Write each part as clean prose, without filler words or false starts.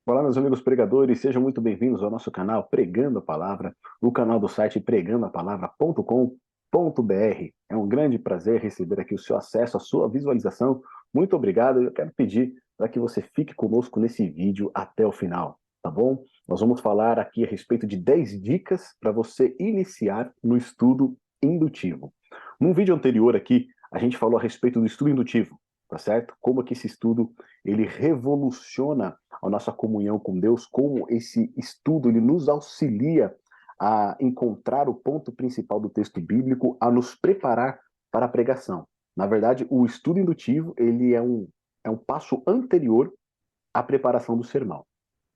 Olá, meus amigos pregadores, sejam muito bem-vindos ao nosso canal Pregando a Palavra, o canal do site pregandoapalavra.com.br. É um grande prazer receber aqui o seu acesso, a sua visualização. Muito obrigado. Eu quero pedir para que você fique conosco nesse vídeo até o final, tá bom? Nós vamos falar aqui a respeito de 10 dicas para você iniciar no estudo indutivo. Num vídeo anterior aqui, a gente falou a respeito do estudo indutivo, tá certo? Como que esse estudo ele revoluciona a nossa comunhão com Deus, como esse estudo ele nos auxilia a encontrar o ponto principal do texto bíblico, a nos preparar para a pregação. Na verdade, o estudo indutivo ele é um passo anterior à preparação do sermão,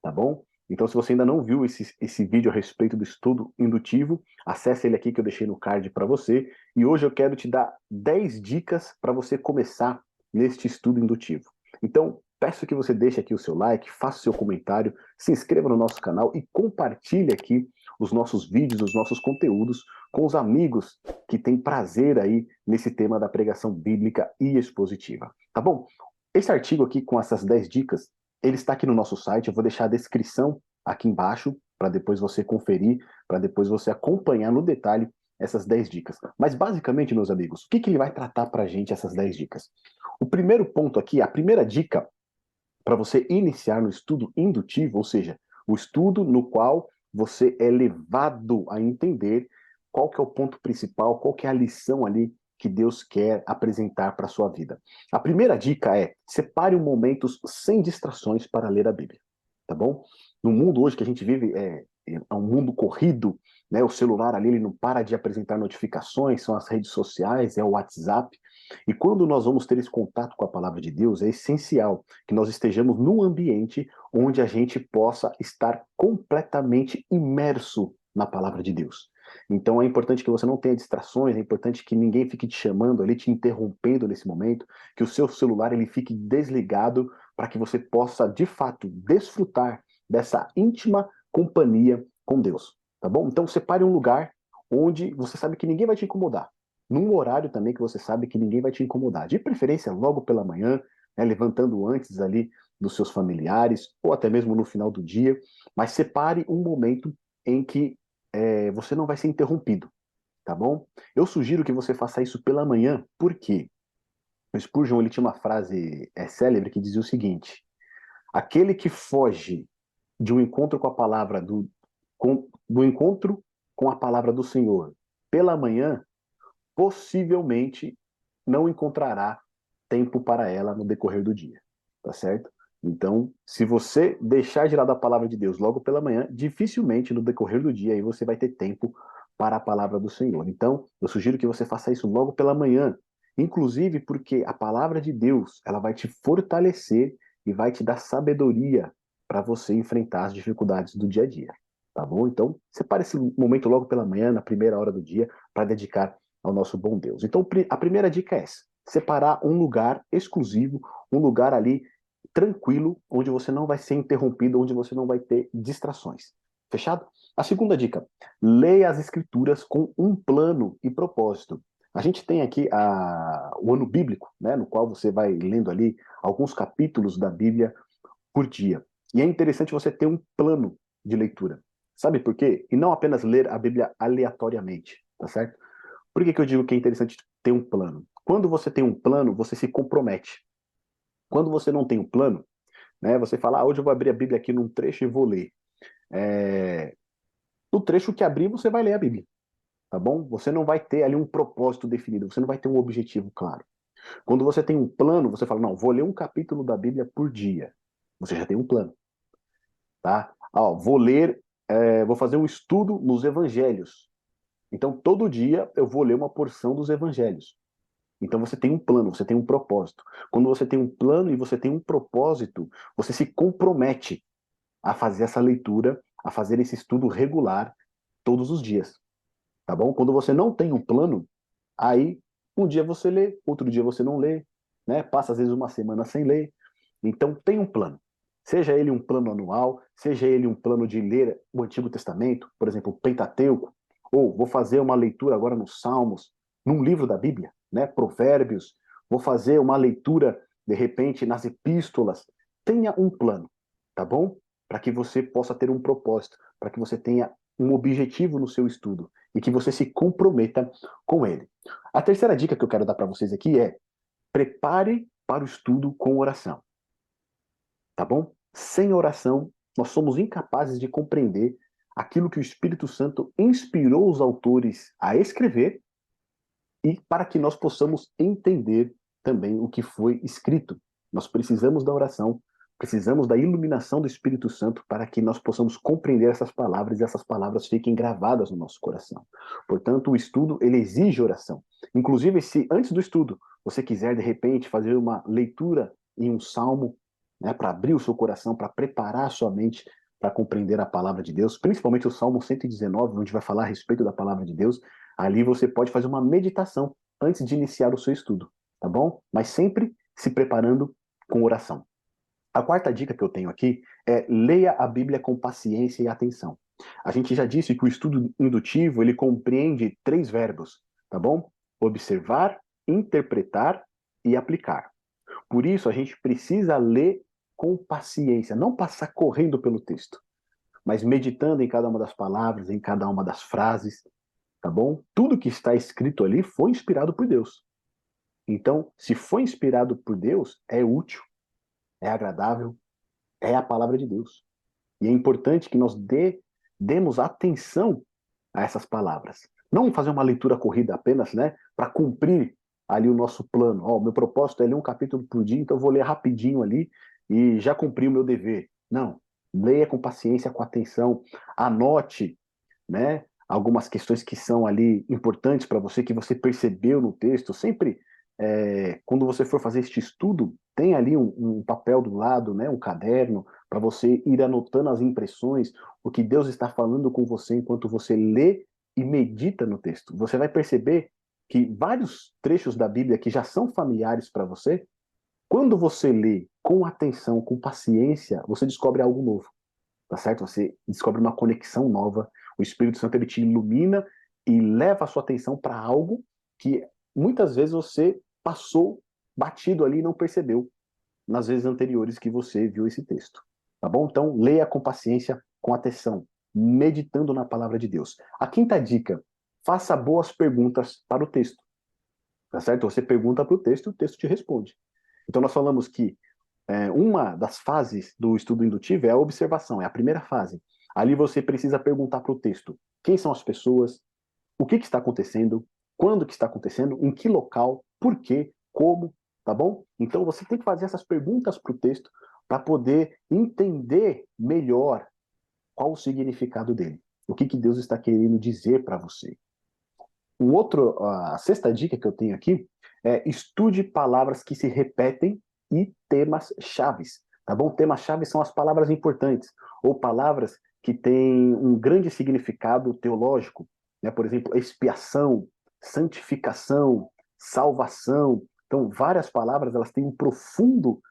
tá bom? Então, se você ainda não viu esse vídeo a respeito do estudo indutivo, acesse ele aqui que eu deixei no card para você. E hoje eu quero te dar 10 dicas para você começar neste estudo indutivo. Então, peço que você deixe aqui o seu like, faça o seu comentário, se inscreva no nosso canal e compartilhe aqui os nossos vídeos, os nossos conteúdos com os amigos que têm prazer aí nesse tema da pregação bíblica e expositiva. Tá bom? Esse artigo aqui com essas 10 dicas, ele está aqui no nosso site, eu vou deixar a descrição aqui embaixo para depois você conferir, para depois você acompanhar no detalhe essas 10 dicas. Mas basicamente, meus amigos, o que ele vai tratar para a gente essas 10 dicas? O primeiro ponto aqui, a primeira dica para você iniciar no estudo indutivo, ou seja, o estudo no qual você é levado a entender qual que é o ponto principal, qual que é a lição ali que Deus quer apresentar para a sua vida. A primeira dica é: separe momentos sem distrações para ler a Bíblia, tá bom? No mundo hoje que a gente vive, é um mundo corrido, né? O celular ali ele não para de apresentar notificações, são as redes sociais, é o WhatsApp. E quando nós vamos ter esse contato com a palavra de Deus, é essencial que nós estejamos num ambiente onde a gente possa estar completamente imerso na palavra de Deus. Então é importante que você não tenha distrações, é importante que ninguém fique te chamando ali, te interrompendo nesse momento, que o seu celular ele fique desligado para que você possa, de fato, desfrutar dessa íntima companhia com Deus, tá bom? Então separe um lugar onde você sabe que ninguém vai te incomodar, num horário também que você sabe que ninguém vai te incomodar, de preferência logo pela manhã, né, levantando antes ali dos seus familiares, ou até mesmo no final do dia, mas separe um momento em que você não vai ser interrompido, tá bom? Eu sugiro que você faça isso pela manhã, porque o Spurgeon ele tinha uma frase célebre que dizia o seguinte: aquele que foge de um encontro com a palavra do encontro com a palavra do Senhor pela manhã, possivelmente não encontrará tempo para ela no decorrer do dia, tá certo? Então, se você deixar de lado a palavra de Deus logo pela manhã, dificilmente no decorrer do dia aí você vai ter tempo para a palavra do Senhor. Então, eu sugiro que você faça isso logo pela manhã, inclusive porque a palavra de Deus, ela vai te fortalecer e vai te dar sabedoria para você enfrentar as dificuldades do dia a dia, tá bom? Então, separe esse momento logo pela manhã, na primeira hora do dia, para dedicar ao nosso bom Deus. Então, a primeira dica é essa: separar um lugar exclusivo, um lugar ali tranquilo, onde você não vai ser interrompido, onde você não vai ter distrações. Fechado? A segunda dica: leia as escrituras com um plano e propósito. A gente tem aqui o ano bíblico, né, no qual você vai lendo ali alguns capítulos da Bíblia por dia. E é interessante você ter um plano de leitura. Sabe por quê? E não apenas ler a Bíblia aleatoriamente, tá certo? Por que eu digo que é interessante ter um plano? Quando você tem um plano, você se compromete. Quando você não tem um plano, né, você fala, hoje eu vou abrir a Bíblia aqui num trecho e vou ler. É... No trecho que abrir, você vai ler a Bíblia, tá bom? Você não vai ter ali um propósito definido, você não vai ter um objetivo claro. Quando você tem um plano, você fala, não, vou ler um capítulo da Bíblia por dia. Você já tem um plano, tá? Vou ler, vou fazer um estudo nos evangelhos. Então, todo dia eu vou ler uma porção dos evangelhos. Então você tem um plano, você tem um propósito. Quando você tem um plano e você tem um propósito, você se compromete a fazer essa leitura, a fazer esse estudo regular todos os dias, tá bom? Quando você não tem um plano, aí um dia você lê, outro dia você não lê, né? Passa às vezes uma semana sem ler. Então tem um plano. Seja ele um plano anual, seja ele um plano de ler o Antigo Testamento, por exemplo, o Pentateuco, ou vou fazer uma leitura agora nos Salmos, num livro da Bíblia, né? Provérbios, vou fazer uma leitura de repente nas epístolas. Tenha um plano, tá bom? para que você possa ter um propósito, para que você tenha um objetivo no seu estudo e que você se comprometa com ele. A terceira dica que eu quero dar para vocês aqui é: prepare para o estudo com oração. Tá bom? Sem oração, nós somos incapazes de compreender aquilo que o Espírito Santo inspirou os autores a escrever e para que nós possamos entender também o que foi escrito. Nós precisamos da oração, precisamos da iluminação do Espírito Santo para que nós possamos compreender essas palavras e essas palavras fiquem gravadas no nosso coração. Portanto, o estudo, ele exige oração. Inclusive, se antes do estudo você quiser, de repente, fazer uma leitura em um salmo, né, para abrir o seu coração, para preparar a sua mente para compreender a palavra de Deus, principalmente o Salmo 119, onde vai falar a respeito da palavra de Deus, ali você pode fazer uma meditação antes de iniciar o seu estudo, tá bom? Mas sempre se preparando com oração. A quarta dica que eu tenho aqui é: leia a Bíblia com paciência e atenção. A gente já disse que o estudo indutivo, ele compreende 3 verbos, tá bom? Observar, interpretar e aplicar. Por isso, a gente precisa ler com paciência, não passar correndo pelo texto, mas meditando em cada uma das palavras, em cada uma das frases, tá bom? Tudo que está escrito ali foi inspirado por Deus. Então, se foi inspirado por Deus, é útil, é agradável, é a palavra de Deus. E é importante que nós demos atenção a essas palavras. Não fazer uma leitura corrida apenas, né, para cumprir ali o nosso plano. Ó, o meu propósito é ler um capítulo por dia, então eu vou ler rapidinho ali e já cumpri o meu dever. Não. Leia com paciência, com atenção, anote, né, algumas questões que são ali importantes para você, que você percebeu no texto. Sempre, quando você for fazer este estudo, tem ali um papel do lado, né, um caderno, para você ir anotando as impressões, o que Deus está falando com você enquanto você lê e medita no texto. Você vai perceber que vários trechos da Bíblia que já são familiares para você, quando você lê com atenção, com paciência, você descobre algo novo, tá certo? Você descobre uma conexão nova, o Espírito Santo ele te ilumina e leva a sua atenção para algo que muitas vezes você passou batido ali e não percebeu nas vezes anteriores que você viu esse texto. Tá bom? Então, leia com paciência, com atenção, meditando na palavra de Deus. A quinta dica: faça boas perguntas para o texto. Tá certo? Você pergunta para o texto te responde. Então, nós falamos que uma das fases do estudo indutivo é a observação, é a primeira fase. Ali você precisa perguntar para o texto: quem são as pessoas, o que está acontecendo, quando que está acontecendo, em que local, por quê, como, tá bom? Então você tem que fazer essas perguntas para o texto para poder entender melhor qual o significado dele, o que Deus está querendo dizer para você. A sexta dica que eu tenho aqui é: estude palavras que se repetem e temas chaves, tá bom? Temas chaves são as palavras importantes, ou palavras que têm um grande significado teológico, né? Por exemplo, expiação, santificação, salvação. Então, várias palavras elas têm um profundo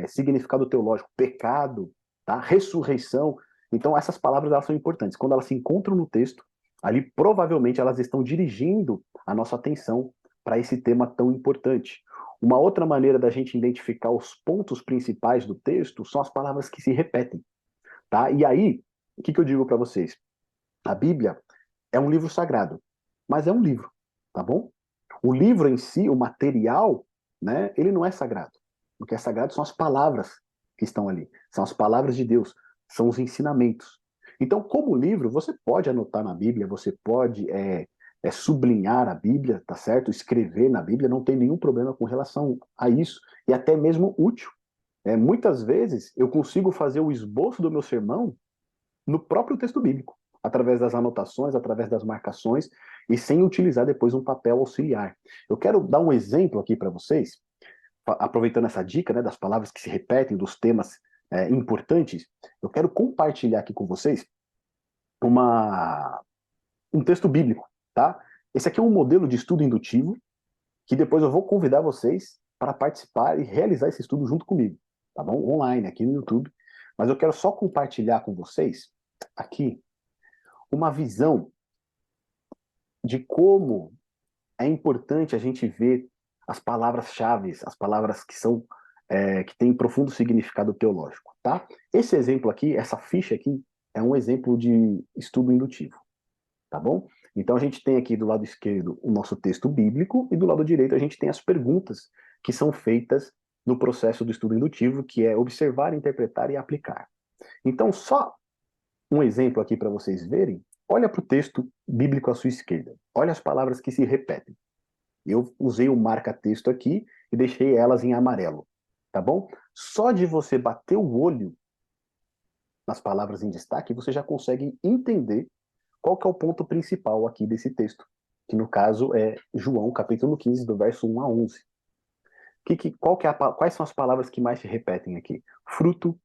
significado teológico: pecado, tá? Ressurreição. Então, essas palavras elas são importantes. Quando elas se encontram no texto, ali provavelmente elas estão dirigindo a nossa atenção para esse tema tão importante. Uma outra maneira da gente identificar os pontos principais do texto são as palavras que se repetem, tá? E aí, o que eu digo para vocês? A Bíblia é um livro sagrado, mas é um livro, tá bom? O livro em si, o material, né, ele não é sagrado. O que é sagrado são as palavras que estão ali, são as palavras de Deus, são os ensinamentos. Então, como livro, você pode anotar na Bíblia, você pode sublinhar a Bíblia, tá certo? Escrever na Bíblia, não tem nenhum problema com relação a isso, e até mesmo útil. Muitas vezes eu consigo fazer o esboço do meu sermão no próprio texto bíblico, através das anotações, através das marcações, e sem utilizar depois um papel auxiliar. Eu quero dar um exemplo aqui para vocês, aproveitando essa dica, né, das palavras que se repetem, dos temas importantes. Eu quero compartilhar aqui com vocês um texto bíblico, tá? Esse aqui é um modelo de estudo indutivo, que depois eu vou convidar vocês para participar e realizar esse estudo junto comigo, tá bom? Online, aqui no YouTube. Mas eu quero só compartilhar com vocês aqui uma visão de como é importante a gente ver as palavras-chave, as palavras que são que tem profundo significado teológico, tá? Esse exemplo aqui, essa ficha aqui, é um exemplo de estudo indutivo, tá bom? Então a gente tem aqui do lado esquerdo o nosso texto bíblico e do lado direito a gente tem as perguntas que são feitas no processo do estudo indutivo, que é observar, interpretar e aplicar. Então, só um exemplo aqui para vocês verem. Olha para o texto bíblico à sua esquerda. Olha as palavras que se repetem. Eu usei o marca-texto aqui e deixei elas em amarelo, tá bom? Só de você bater o olho nas palavras em destaque, você já consegue entender qual que é o ponto principal aqui desse texto, que no caso é João, capítulo 15, do verso 1 a 11. Quais são as palavras que mais se repetem aqui? Fruto,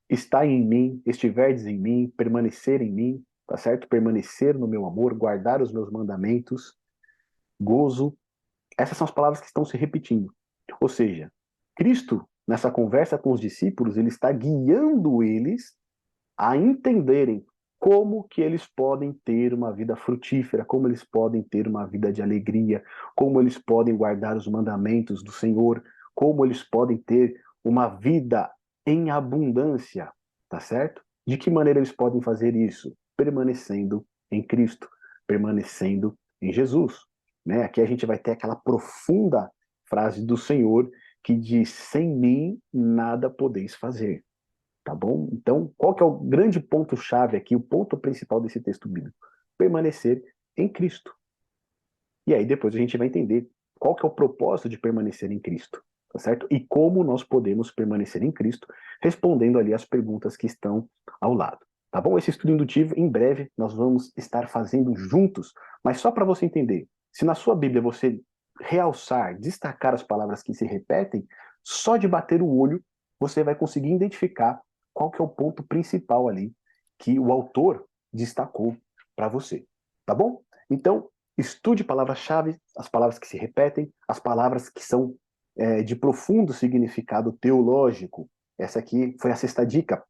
está em mim, estiverdes em mim, permanecer em mim, tá certo? Permanecer no meu amor, guardar os meus mandamentos, gozo. Essas são as palavras que estão se repetindo. Ou seja, Cristo, nessa conversa com os discípulos, ele está guiando eles a entenderem como que eles podem ter uma vida frutífera, como eles podem ter uma vida de alegria, como eles podem guardar os mandamentos do Senhor, como eles podem ter uma vida em abundância, tá certo? De que maneira eles podem fazer isso? Permanecendo em Cristo, permanecendo em Jesus, né? Aqui a gente vai ter aquela profunda frase do Senhor que diz: sem mim nada podeis fazer. Tá bom? Então, qual que é o grande ponto-chave aqui, o ponto principal desse texto bíblico? Permanecer em Cristo. E aí depois a gente vai entender qual que é o propósito de permanecer em Cristo, tá certo? E como nós podemos permanecer em Cristo, respondendo ali as perguntas que estão ao lado. Tá bom? Esse estudo indutivo, em breve, nós vamos estar fazendo juntos, mas só para você entender, se na sua Bíblia você realçar, destacar as palavras que se repetem, só de bater o olho, você vai conseguir identificar qual que é o ponto principal ali que o autor destacou para você. Tá bom? Então, estude palavras-chave, as palavras que se repetem, as palavras que são de profundo significado teológico. Essa aqui foi a sexta dica.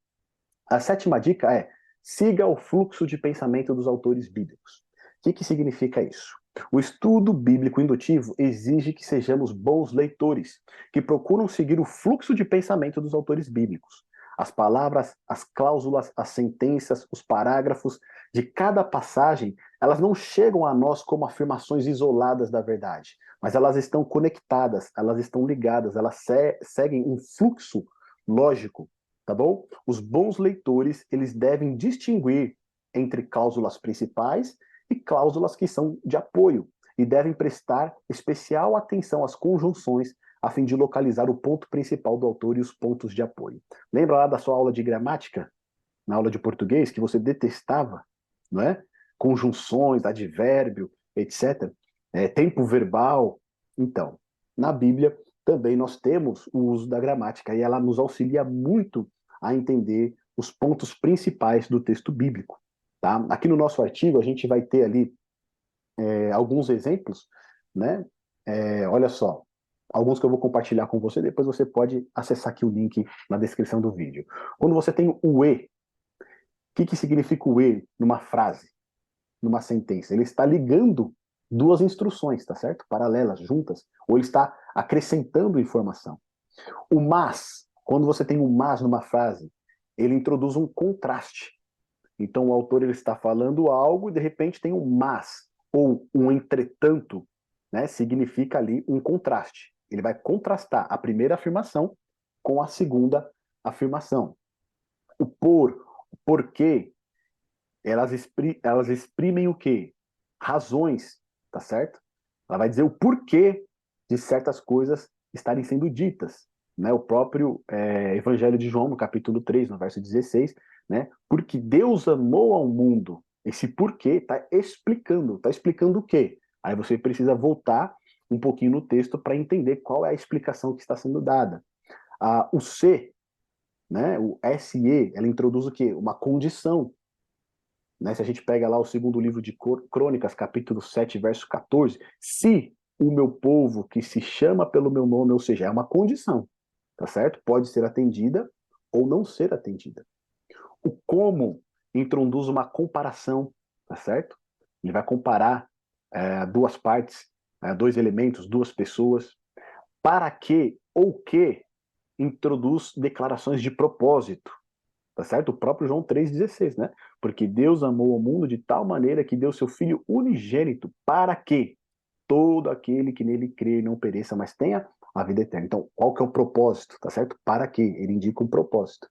A sétima dica é: siga o fluxo de pensamento dos autores bíblicos. O que significa isso? O estudo bíblico indutivo exige que sejamos bons leitores, que procuram seguir o fluxo de pensamento dos autores bíblicos. As palavras, as cláusulas, as sentenças, os parágrafos de cada passagem, elas não chegam a nós como afirmações isoladas da verdade, mas elas estão conectadas, elas estão ligadas, elas seguem um fluxo lógico, tá bom? Os bons leitores, eles devem distinguir entre cláusulas principais e cláusulas que são de apoio, e devem prestar especial atenção às conjunções a fim de localizar o ponto principal do autor e os pontos de apoio. Lembra lá da sua aula de gramática, na aula de português, que você detestava, não é? Conjunções, advérbio, etc. Tempo verbal. Então, na Bíblia também nós temos o uso da gramática e ela nos auxilia muito a entender os pontos principais do texto bíblico. Tá? Aqui no nosso artigo a gente vai ter ali alguns exemplos, né? Olha só, alguns que eu vou compartilhar com você, depois você pode acessar aqui o link na descrição do vídeo. Quando você tem o e, o que significa o e numa frase, numa sentença? Ele está ligando duas instruções, tá certo? Paralelas, juntas, ou ele está acrescentando informação. O mas, quando você tem um mas numa frase, ele introduz um contraste. Então o autor ele está falando algo e de repente tem um mas ou um entretanto, né? Significa ali um contraste. Ele vai contrastar a primeira afirmação com a segunda afirmação. O por, o porquê, elas exprimem o quê? Razões, tá certo? Ela vai dizer o porquê de certas coisas estarem sendo ditas. Né? O próprio Evangelho de João, no capítulo 3, no verso 16, né? Porque Deus amou ao mundo. Esse porquê está explicando o quê? Aí você precisa voltar um pouquinho no texto para entender qual é a explicação que está sendo dada. O C, né? O SE, ela introduz o quê? Uma condição. Né? Se a gente pega lá o segundo livro de Crônicas, capítulo 7, verso 14, se o meu povo que se chama pelo meu nome, ou seja, é uma condição, tá certo? Pode ser atendida ou não ser atendida. O como introduz uma comparação, tá certo? Ele vai comparar duas partes, dois elementos, duas pessoas. Para que ou que introduz declarações de propósito, tá certo? O próprio João 3,16, né? Porque Deus amou o mundo de tal maneira que deu seu Filho unigênito para que todo aquele que nele crê não pereça, mas tenha a vida eterna. Então, qual que é o propósito, tá certo? Para quê? Ele indica um propósito.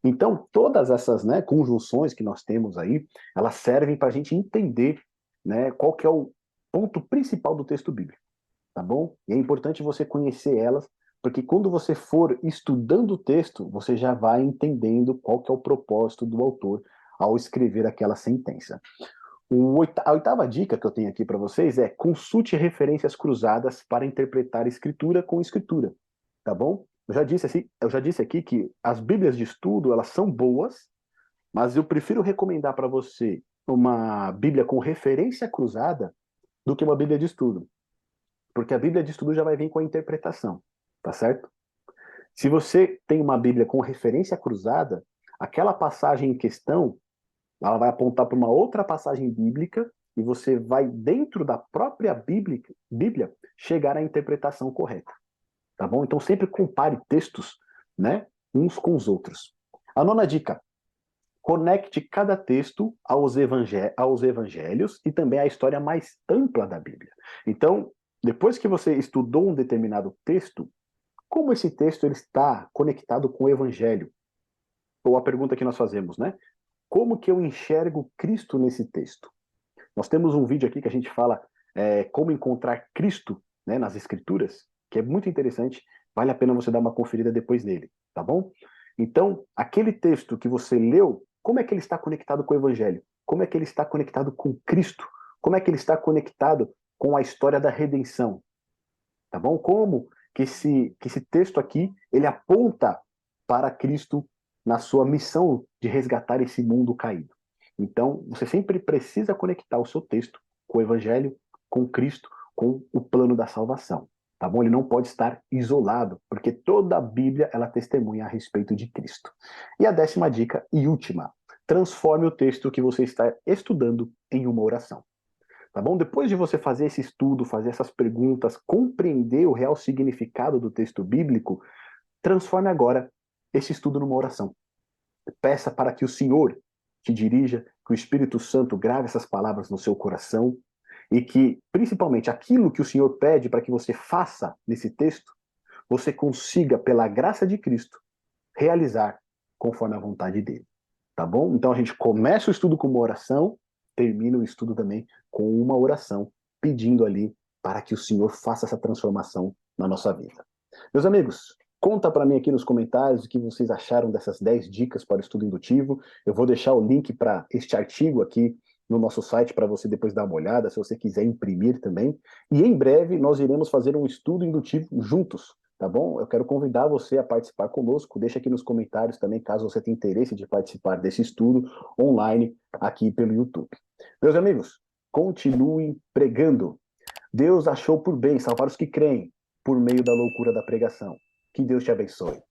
Então, todas essas, né, conjunções que nós temos aí, elas servem para a gente entender, né, qual que é o ponto principal do texto bíblico, tá bom? E é importante você conhecer elas, porque quando você for estudando o texto, você já vai entendendo qual que é o propósito do autor ao escrever aquela sentença. A oitava dica que eu tenho aqui para vocês é: consulte referências cruzadas para interpretar escritura com escritura, tá bom? Eu já disse aqui que as Bíblias de estudo, elas são boas, mas eu prefiro recomendar para você uma Bíblia com referência cruzada do que uma Bíblia de estudo, porque a Bíblia de estudo já vai vir com a interpretação, tá certo? Se você tem uma Bíblia com referência cruzada, aquela passagem em questão, ela vai apontar para uma outra passagem bíblica e você vai, dentro da própria Bíblia, chegar à interpretação correta. Tá bom? Então sempre compare textos, né, uns com os outros. A nona dica: conecte cada texto aos evangelhos e também à história mais ampla da Bíblia. Então, depois que você estudou um determinado texto, como esse texto ele está conectado com o evangelho? Ou a pergunta que nós fazemos, né? Como que eu enxergo Cristo nesse texto? Nós temos um vídeo aqui que a gente fala como encontrar Cristo, né, nas Escrituras, que é muito interessante, vale a pena você dar uma conferida depois dele, tá bom? Então, aquele texto que você leu, como é que ele está conectado com o Evangelho? Como é que ele está conectado com Cristo? Como é que ele está conectado com a história da redenção? Tá bom? Como que esse texto aqui, ele aponta para Cristo na sua missão de resgatar esse mundo caído. Então, você sempre precisa conectar o seu texto com o Evangelho, com Cristo, com o plano da salvação. Tá bom? Ele não pode estar isolado, porque toda a Bíblia ela testemunha a respeito de Cristo. E a 10ª dica e última: transforme o texto que você está estudando em uma oração. Tá bom? Depois de você fazer esse estudo, fazer essas perguntas, compreender o real significado do texto bíblico, transforme agora esse estudo numa oração. Peça para que o Senhor te dirija, que o Espírito Santo grave essas palavras no seu coração e que, principalmente, aquilo que o Senhor pede para que você faça nesse texto, você consiga, pela graça de Cristo, realizar conforme a vontade dele. Tá bom? Então a gente começa o estudo com uma oração, termina o estudo também com uma oração, pedindo ali para que o Senhor faça essa transformação na nossa vida. Meus amigos, conta para mim aqui nos comentários o que vocês acharam dessas 10 dicas para o estudo indutivo. Eu vou deixar o link para este artigo aqui no nosso site para você depois dar uma olhada, se você quiser imprimir também. E em breve nós iremos fazer um estudo indutivo juntos, tá bom? Eu quero convidar você a participar conosco. Deixa aqui nos comentários também, caso você tenha interesse de participar desse estudo online aqui pelo YouTube. Meus amigos, continuem pregando. Deus achou por bem salvar os que creem por meio da loucura da pregação. Que Deus te abençoe.